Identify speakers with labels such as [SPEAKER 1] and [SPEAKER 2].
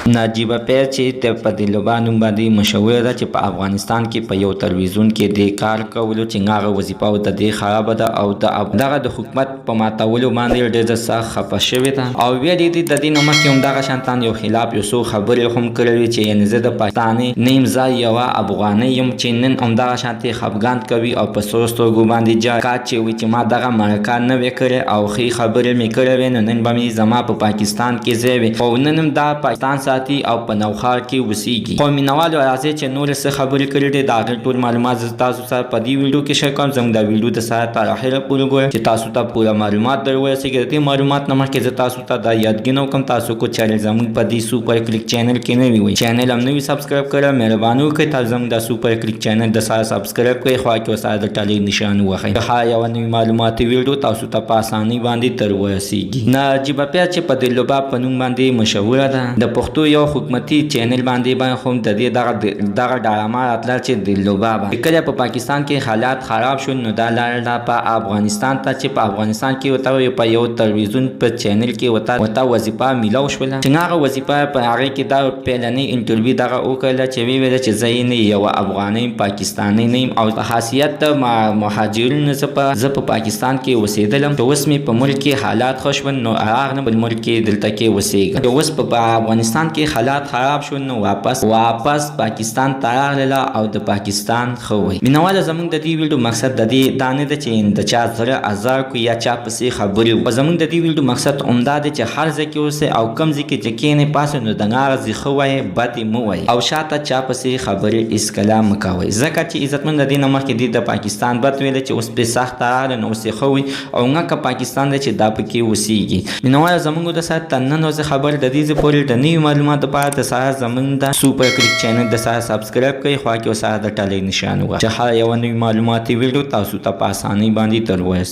[SPEAKER 1] نجیبہ پیر چې په دې لوبه نوم باندې مشهوره ده چې په افغانستان کې په یو تلویزیون کې د کار کولو چې هغه وظیفه د دې خرابه ده او دغه د حکومت په ماتولو باندې ډېر سخت خفه شوې ده او ویلي دي د دې نه مخکې همدغه شانتان یو خلاف یو څو خبرې هم کړې وې چې یعنې زه د پاکستاني نیم ځای یوه افغانۍ یم چې نن همدغه شانتې خفګان کوي او په سرو سترګو باندې جاکات چې وي چې ما دغه مرکه نه وې کړې او ښې خبرې مې کړې وې نو نن به مې زما په پاکستان کې ځای وي او نن هم دا پاکستان ساتي او په نوښار کې اوسېږي. خو مینوالو راځئ چې نورې څه خبرې کړې دي د هغې ټول معلومات زه تاسو سره په دې ویډیو کې شیر کوم. زموږ دا ویډیو د سره تر اخره پورې ګورئ چې تاسو ته پوره معلومات در ورسېږي. د دې معلومات نه مخکې زه تاسو ته دا یادګینه وکړم تاسو کو چینل زموږ په دې سوپر کلیک چینل کې نه وي چینل هم نه وي سبسکرایب کړئ مهرباني وکړئ تاسو زموږ دا سوپر کلیک چینل د سره سبسکرایب کړئ خوا کې ورسره د ټالۍ نشان ووهئ د هر یوه نوي معلوماتي ویډیو تاسو ته په اسانۍ باندې در ورسېږي. نجیبه پیر چې په دې لوبه په نوم باندې مشهوره ده د پښتو یو حکومتي چینل باندې هم د دې دغه ډرامه راتله چې د لوبه به کله په پاکستان کې حالات خراب شول نو دا لاړه په افغانستان ته چې په افغانستان کې ورته په یو تلویزیون په چینل کې ورته وظیفه میلاو شوله چې هغه وظیفه په هغې کې دا پیلنۍ انټرویو دغه وکړله چې ویې ویله چې زه نه یوه افغانۍ پاکستانۍ نه یم او په حیثیت د مهاجرینو زه په پاکستان کې اوسېدلم چې اوس مې په ملک کې حالات ښه شول نو هغه نه بل ملک کې دلته کې اوسېږم چې اوس په افغانستان کې حالات خراب شول نو واپس پاکستان ته راغله او د پاکستان ښه وی. مینواله زموږ د دې ویډیو مقصد د دې دا نه ده چې د چا زړه ازار کړو یا چا پسې خبرې وکړو. زموږ د دې ویډیو مقصد همدا دی چې هر ځای کې اوسئ او کوم ځای کې چې کښېنئ پاسئ نو د هغه ځای ښه وایئ بد یې مه وایئ او شاته چا پسې خبرې هېڅکله مه کوئ ځکه چې عزتمند د دې نه مخکې دې د پاکستان بد ویلی چې اوس پرې سخته راغله نو اوس یې ښه وي او هغه پاکستان دی چې دا پکې اوسېږي. مینواله زموږ د سره تر نن ورځې خبرې د دې ځای پورې د نوي معلوماتو لپاره د سره زموږ د سوپر کلیک چینل د سره سبسکرایب کړئ خوا کې ورسره د ټالۍ نشان ووهئ چې هر یوه نوي معلوماتي ویډیو تاسو ته په اسانۍ باندې در ورسېږي.